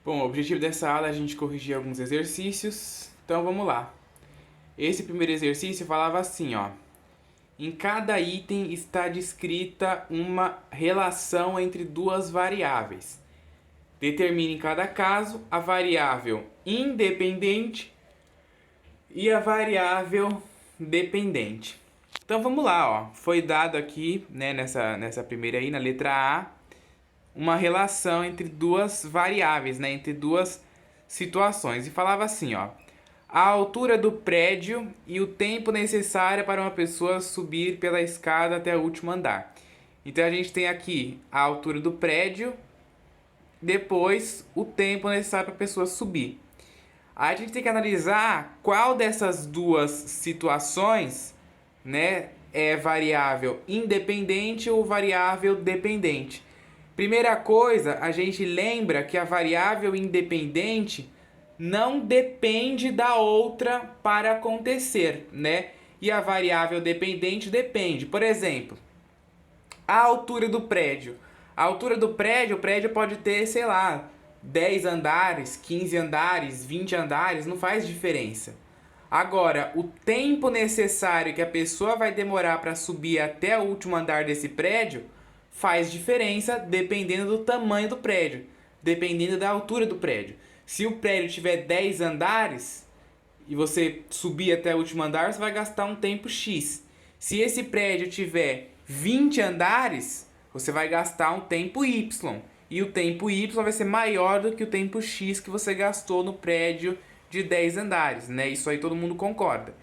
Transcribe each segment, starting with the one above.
Bom, o objetivo dessa aula é a gente corrigir alguns exercícios, então vamos lá. Esse primeiro exercício falava assim, ó. Em cada item está descrita uma relação entre duas variáveis. Determine em cada caso a variável independente e a variável dependente. Então vamos lá, ó. Foi dado aqui, né, nessa primeira aí, na letra A, uma relação entre duas variáveis, né, entre duas situações. E falava assim, ó: a altura do prédio e o tempo necessário para uma pessoa subir pela escada até o último andar. Então a gente tem aqui a altura do prédio, depois o tempo necessário para a pessoa subir. Aí a gente tem que analisar qual dessas duas situações, né, é variável independente ou variável dependente. Primeira coisa, a gente lembra que a variável independente não depende da outra para acontecer, né? E a variável dependente depende. Por exemplo, a altura do prédio. A altura do prédio, o prédio pode ter, sei lá, 10 andares, 15 andares, 20 andares, não faz diferença. Agora, o tempo necessário que a pessoa vai demorar para subir até o último andar desse prédio faz diferença dependendo do tamanho do prédio, dependendo da altura do prédio. Se o prédio tiver 10 andares e você subir até o último andar, você vai gastar um tempo X. Se esse prédio tiver 20 andares, você vai gastar um tempo Y. E o tempo Y vai ser maior do que o tempo X que você gastou no prédio de 10 andares, né? Isso aí todo mundo concorda.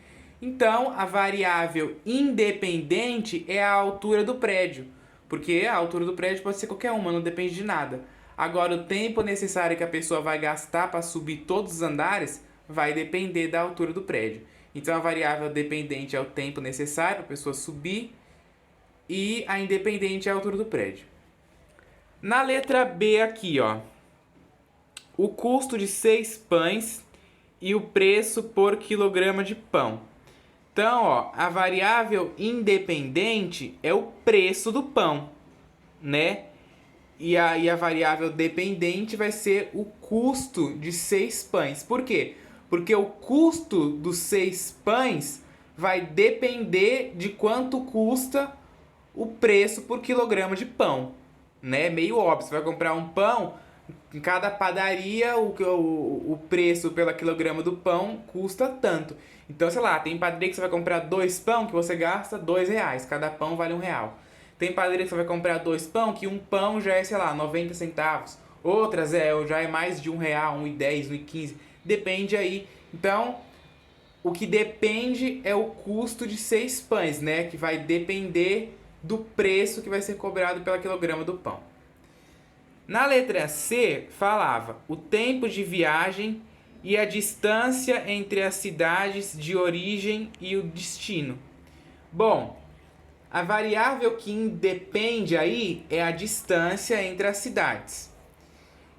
Então, a variável independente é a altura do prédio, porque a altura do prédio pode ser qualquer uma, não depende de nada. Agora, o tempo necessário que a pessoa vai gastar para subir todos os andares vai depender da altura do prédio. Então, a variável dependente é o tempo necessário para a pessoa subir e a independente é a altura do prédio. Na letra B aqui, ó, o custo de 6 pães e o preço por quilograma de pão. Então, ó, a variável independente é o preço do pão, né? E a variável dependente vai ser o custo de 6 pães. Por quê? Porque o custo dos 6 pães vai depender de quanto custa o preço por quilograma de pão, né? Meio óbvio, você vai comprar um pão, em cada padaria o preço pela quilograma do pão custa tanto. Então, sei lá, tem padaria que você vai comprar 2 pão que você gasta R$ 2, cada pão vale R$ 1. Tem padaria que você vai comprar 2 pão que um pão já é, sei lá, 90 centavos. Outras já é mais de R$ 1, R$ 1,10, R$ 1,15. Depende aí. Então, o que depende é o custo de 6 pães, né? Que vai depender do preço que vai ser cobrado pela quilograma do pão. Na letra C, falava o tempo de viagem e a distância entre as cidades de origem e o destino. Bom, a variável que independe aí é a distância entre as cidades.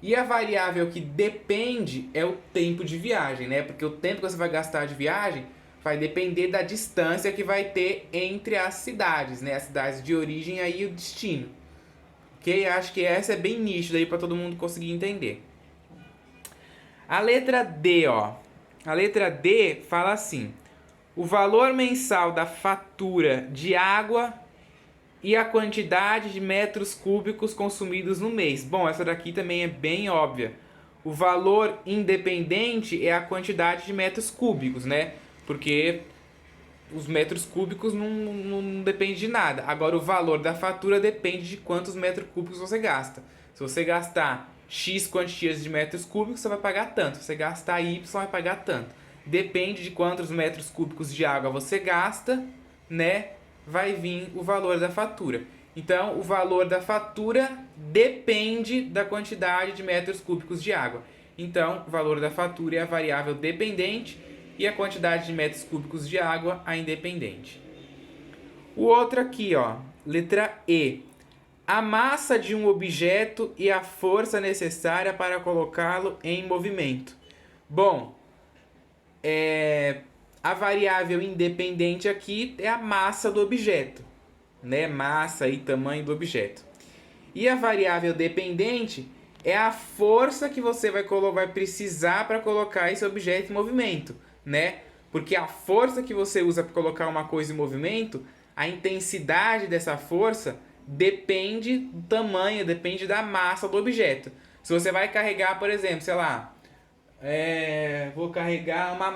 E a variável que depende é o tempo de viagem, né? Porque o tempo que você vai gastar de viagem vai depender da distância que vai ter entre as cidades, né? As cidades de origem aí e o destino. Ok? Acho que essa é bem nítida aí para todo mundo conseguir entender. A letra D, ó. A letra D fala assim: o valor mensal da fatura de água e a quantidade de metros cúbicos consumidos no mês. Bom, essa daqui também é bem óbvia. O valor independente é a quantidade de metros cúbicos, né? Porque os metros cúbicos não depende de nada. Agora, o valor da fatura depende de quantos metros cúbicos você gasta. Se você gastar X quantias de metros cúbicos, você vai pagar tanto. Se você gastar Y, vai pagar tanto. Depende de quantos metros cúbicos de água você gasta, né? Vai vir o valor da fatura. Então, o valor da fatura depende da quantidade de metros cúbicos de água. Então, o valor da fatura é a variável dependente e a quantidade de metros cúbicos de água a independente. O outro aqui, ó, letra E. A massa de um objeto e a força necessária para colocá-lo em movimento. Bom, a variável independente aqui é a massa do objeto, né? Massa e tamanho do objeto. E a variável dependente é a força que você vai precisar para colocar esse objeto em movimento, né? Porque a força que você usa para colocar uma coisa em movimento, a intensidade dessa força depende do tamanho, depende da massa do objeto. Se você vai carregar, por exemplo, sei lá, vou carregar uma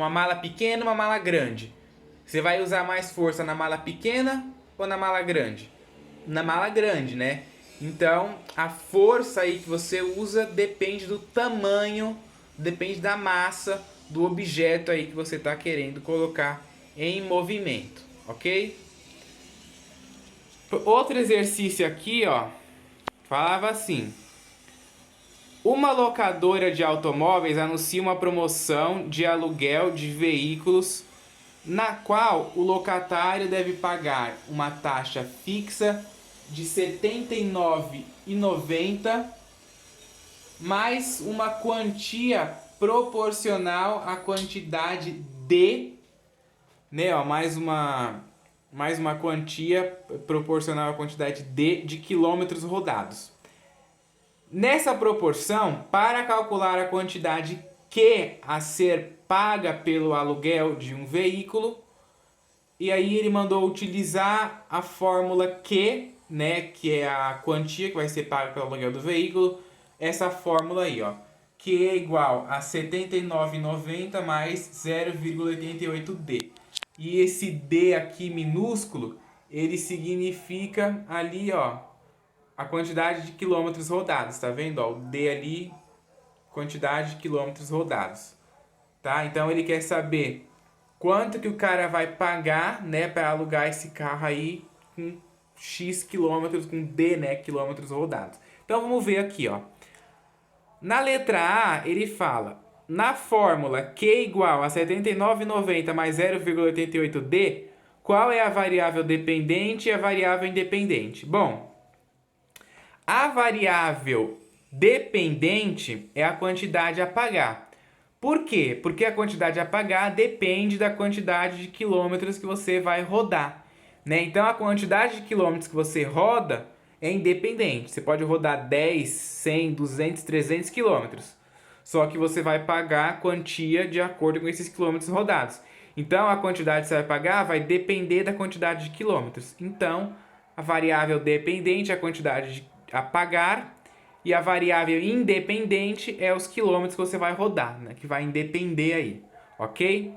mala pequena, uma mala grande. Você vai usar mais força na mala pequena ou na mala grande? Na mala grande, né? Então, a força aí que você usa depende do tamanho, depende da massa do objeto aí que você está querendo colocar em movimento, ok? Outro exercício aqui, ó, falava assim: uma locadora de automóveis anuncia uma promoção de aluguel de veículos na qual o locatário deve pagar uma taxa fixa de R$ 79,90 mais uma quantia proporcional à quantidade mais uma quantia proporcional à quantidade de quilômetros rodados. Nessa proporção, para calcular a quantidade Q a ser paga pelo aluguel de um veículo, e aí ele mandou utilizar a fórmula Q, né, que é a quantia que vai ser paga pelo aluguel do veículo, essa fórmula aí, ó, que é igual a R$ 79,90 mais 0,88D. E esse D aqui minúsculo, ele significa ali, ó, a quantidade de quilômetros rodados, tá vendo? Ó, o D ali, quantidade de quilômetros rodados, tá? Então ele quer saber quanto que o cara vai pagar, né, para alugar esse carro aí com X quilômetros, com D, né, quilômetros rodados. Então vamos ver aqui, ó. Na letra A, ele fala: na fórmula Q igual a 79,90 mais 0,88D, qual é a variável dependente e a variável independente? Bom, a variável dependente é a quantidade a pagar. Por quê? Porque a quantidade a pagar depende da quantidade de quilômetros que você vai rodar, né? Então, a quantidade de quilômetros que você roda é independente. Você pode rodar 10, 100, 200, 300 quilômetros. Só que você vai pagar a quantia de acordo com esses quilômetros rodados. Então, a quantidade que você vai pagar vai depender da quantidade de quilômetros. Então, a variável dependente é a quantidade a pagar e a variável independente é os quilômetros que você vai rodar, né? Que vai independer aí, ok?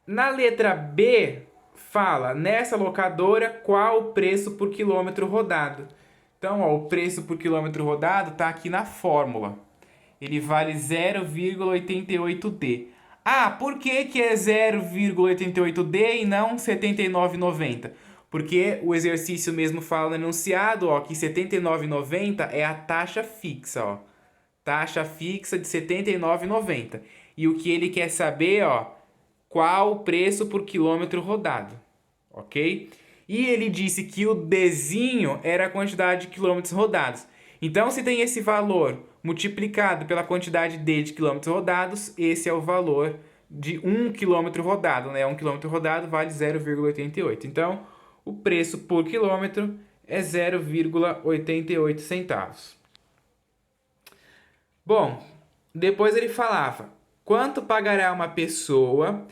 Na letra B, fala, nessa locadora, qual o preço por quilômetro rodado. Então, ó, o preço por quilômetro rodado está aqui na fórmula. Ele vale 0,88D. Ah, por que é 0,88D e não 79,90? Porque o exercício mesmo fala no enunciado, ó, que 79,90 é a taxa fixa, ó. Taxa fixa de 79,90. E o que ele quer saber, ó, qual o preço por quilômetro rodado, ok? E ele disse que o Dzinho era a quantidade de quilômetros rodados. Então, se tem esse valor multiplicado pela quantidade D de quilômetros rodados, esse é o valor de 1 quilômetro rodado, né? 1 quilômetro rodado vale 0,88. Então, o preço por quilômetro é 0,88 centavos. Bom, depois ele falava: quanto pagará uma pessoa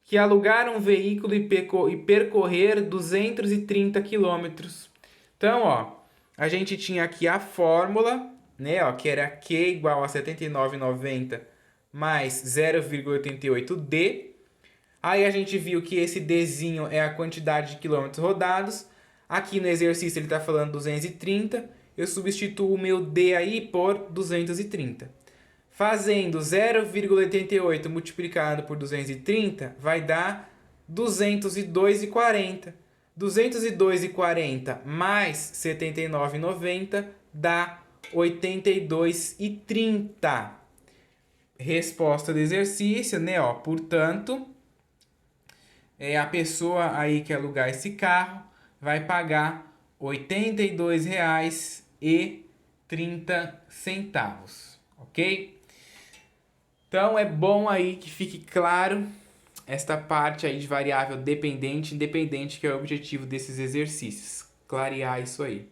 que alugar um veículo e percorrer 230 quilômetros? Então, ó, a gente tinha aqui a fórmula, né, ó, que era Q igual a 79,90 mais 0,88D. Aí a gente viu que esse Dzinho é a quantidade de quilômetros rodados. Aqui no exercício ele está falando 230. Eu substituo o meu D aí por 230. Fazendo 0,88 multiplicado por 230 vai dar 202,40. 202,40 mais 79,90 dá 82,30. Resposta do exercício, né? Ó, portanto, a pessoa aí que alugar esse carro vai pagar R$ 82,30, ok? Então é bom aí que fique claro esta parte aí de variável dependente e independente, que é o objetivo desses exercícios. Clarear isso aí.